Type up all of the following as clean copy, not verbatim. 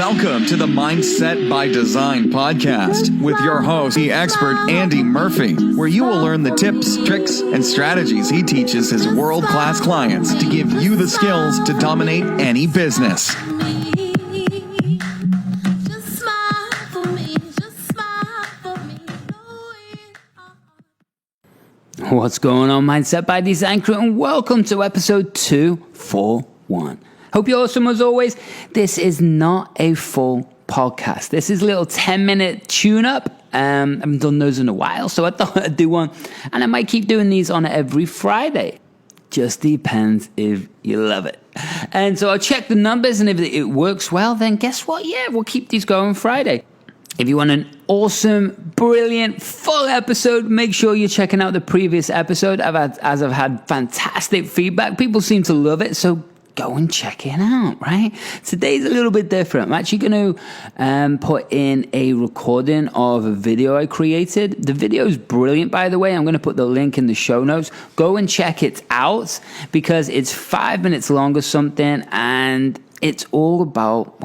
Welcome to the Mindset by Design podcast with your host, the expert Andy Murphy, where you will learn the tips, tricks, and strategies he teaches his world-class clients to give you the skills to dominate any business. What's going on, Mindset by Design crew, and welcome to episode 241. Hope you're awesome as always. This is not a full podcast. This is a little 10-minute tune-up. I haven't done those in a while, so I thought I'd do one. And I might keep doing these on every Friday. Just depends if you love it. And so I'll check the numbers, and if it works well, then guess what? Yeah, we'll keep these going Friday. If you want an awesome, brilliant, full episode, make sure you're checking out the previous episode. I've had fantastic feedback. People seem to love it, so go and check it out, right? Today's a little bit different. I'm actually going to put in a recording of a video I created. The video is brilliant, by the way. I'm going to put the link in the show notes. Go and check it out because it's 5 minutes long or something, and it's all about,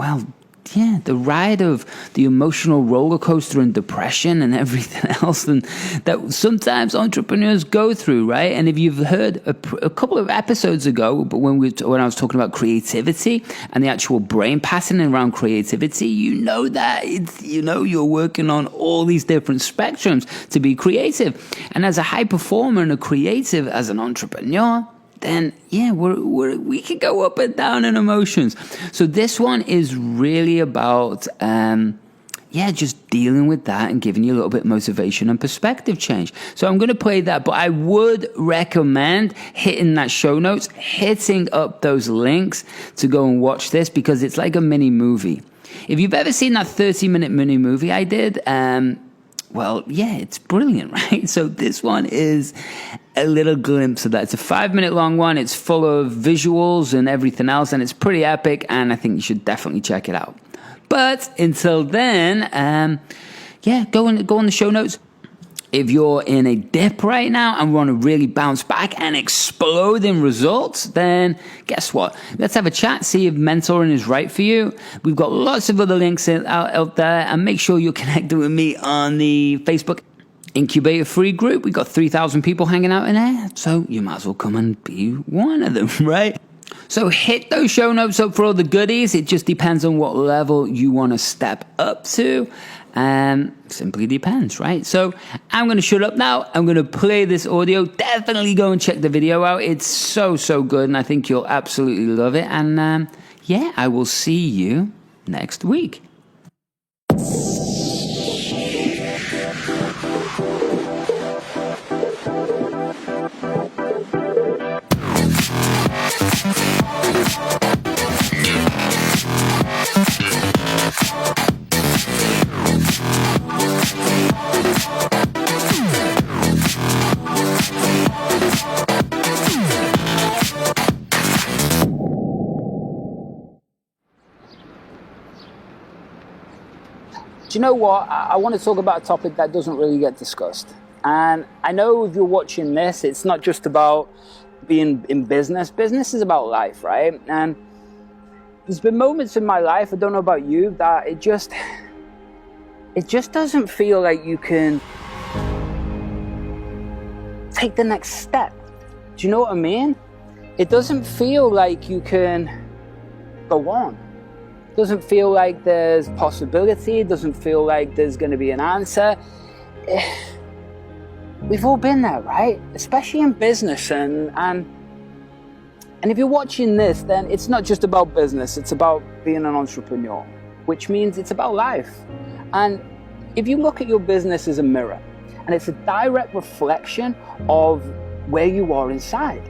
the ride of the emotional roller coaster and depression and everything else and that sometimes entrepreneurs go through, right? And if you've heard a couple of episodes ago, but when I was talking about creativity and the actual brain pattern around creativity, you know that you're working on all these different spectrums to be creative. And as a high performer and a creative, as an entrepreneur, then we can go up and down in emotions. So this one is really about just dealing with that and giving you a little bit of motivation and perspective change. So I'm going to play that, but I would recommend hitting that show notes, hitting up those links to go and watch this because it's like a mini movie. If you've ever seen that 30-minute mini movie I did, it's brilliant, right? So this one is a little glimpse of that. It's a 5-minute long one. It's full of visuals and everything else, and it's pretty epic, and I think you should definitely check it out. But until then, go on the show notes. If you're in a dip right now and want to really bounce back and explode in results, then guess what? Let's have a chat, see if mentoring is right for you. We've got lots of other links out there, and make sure you're connected with me on the Facebook Incubator free group. We've got 3,000 people hanging out in there, so you might as well come and be one of them, right? So hit those show notes up for all the goodies. It just depends on what level you want to step up to. Simply depends, right? So I'm going to shut up now. I'm going to play this audio. Definitely go and check the video out. It's so good, and I think you'll absolutely love it. And I will see you next week. Do you know what? I want to talk about a topic that doesn't really get discussed. And I know if you're watching this, it's not just about being in business. Business is about life, right? And there's been moments in my life, I don't know about you, that it just doesn't feel like you can take the next step. Do you know what I mean? It doesn't feel like you can go on. Doesn't feel like there's possibility. Doesn't feel like there's going to be an answer. We've all been there, right? Especially in business. And if you're watching this, then it's not just about business. It's about being an entrepreneur, which means it's about life. And if you look at your business as a mirror, and it's a direct reflection of where you are inside.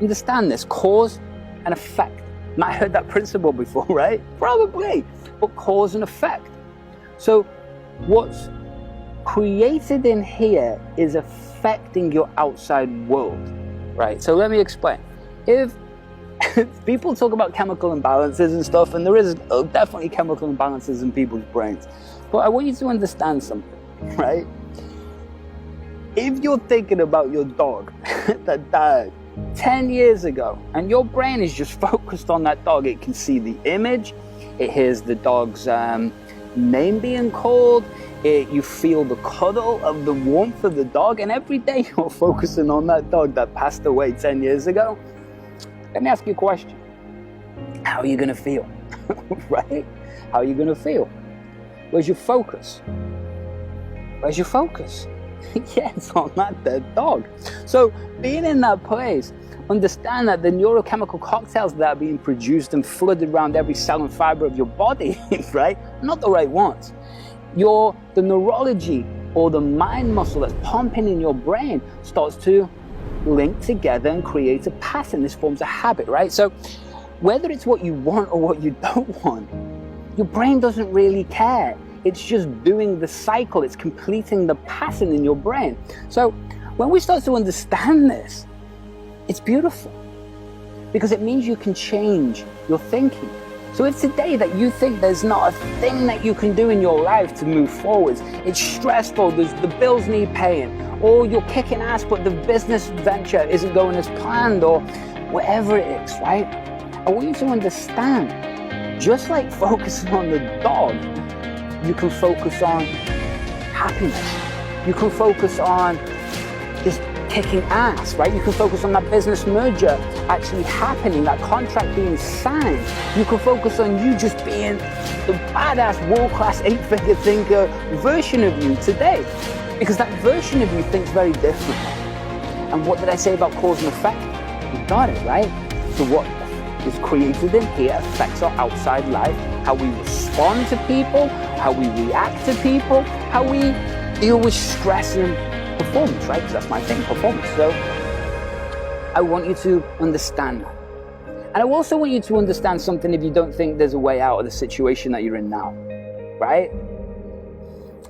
Understand this, cause and effect. Might have heard that principle before, right? Probably, but cause and effect. So what's created in here is affecting your outside world, right? So let me explain. If people talk about chemical imbalances and stuff, and there is definitely chemical imbalances in people's brains, but I want you to understand something, right? If you're thinking about your dog that died 10 years ago, and your brain is just focused on that dog, it can see the image, It hears the dog's name being called. You feel the cuddle of the warmth of the dog, and every day you're focusing on that dog that passed away 10 years ago. Let me ask you a question. How are you going to feel? Right? How are you going to feel? Where's your focus? Where's your focus? Yeah, it's on that dead dog. So being in that place, understand that the neurochemical cocktails that are being produced and flooded around every cell and fiber of your body, right, are not the right ones. The neurology or the mind muscle that's pumping in your brain starts to link together and create a pattern. This forms a habit, right? So whether it's what you want or what you don't want, your brain doesn't really care. It's just doing the cycle. It's completing the pattern in your brain. So when we start to understand this, it's beautiful because it means you can change your thinking. So if today that you think there's not a thing that you can do in your life to move forwards, it's stressful, the bills need paying, or you're kicking ass but the business venture isn't going as planned, or whatever it is, right? I want you to understand, just like focusing on the dog, you can focus on happiness. You can focus on just kicking ass, right? You can focus on that business merger actually happening, that contract being signed. You can focus on you just being the badass, world-class, 8-figure thinker version of you today. Because that version of you thinks very differently. And what did I say about cause and effect? You got it, right? So what is created in here affects our outside life, how we respond to people, how we react to people, how we deal with stress and performance, right? Because that's my thing, performance. So I want you to understand that. And I also want you to understand something if you don't think there's a way out of the situation that you're in now, right?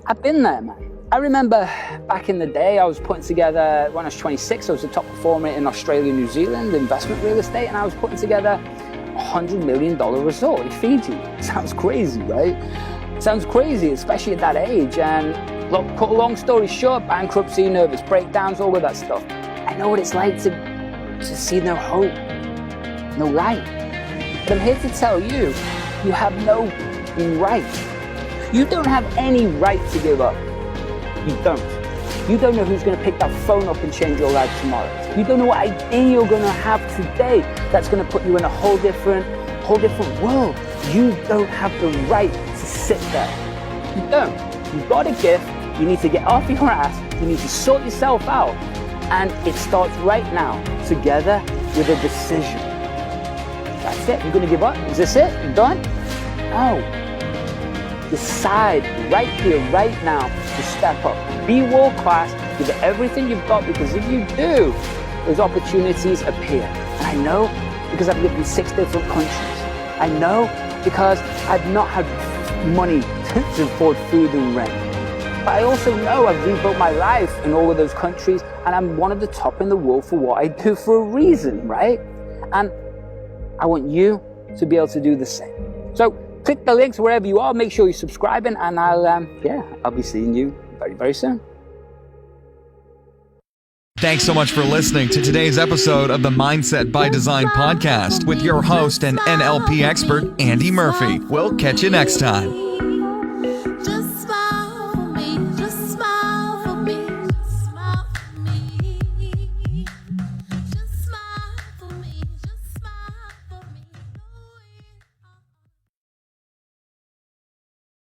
I've been there, man. I remember back in the day, I was putting together, when I was 26, I was a top performer in Australia, New Zealand, investment real estate, and I was putting together a $100 million resort in Fiji. Sounds crazy, right? Sounds crazy, especially at that age. And look, cut a long story short, bankruptcy, nervous breakdowns, all of that stuff. I know what it's like to see no hope, no light. But I'm here to tell you, you have no right. You don't have any right to give up. You don't. You don't know who's going to pick that phone up and change your life tomorrow. You don't know what idea you're going to have today that's going to put you in a whole different world. You don't have the right to sit there. You don't. You've got a gift. You need to get off your ass. You need to sort yourself out. And it starts right now, together with a decision. That's it. You're going to give up? Is this it? You're done? No. Decide right here, right now, to step up. Be world class, give it everything you've got, because if you do, those opportunities appear. And I know because I've lived in 6 different countries. I know because I've not had money to afford food and rent. But I also know I've rebuilt my life in all of those countries, and I'm one of the top in the world for what I do for a reason, right? And I want you to be able to do the same. So click the links wherever you are, make sure you're subscribing, and I'll be seeing you very, very soon. Thanks so much for listening to today's episode of the Mindset by Design podcast with your host and NLP expert, Andy Murphy. We'll catch you next time.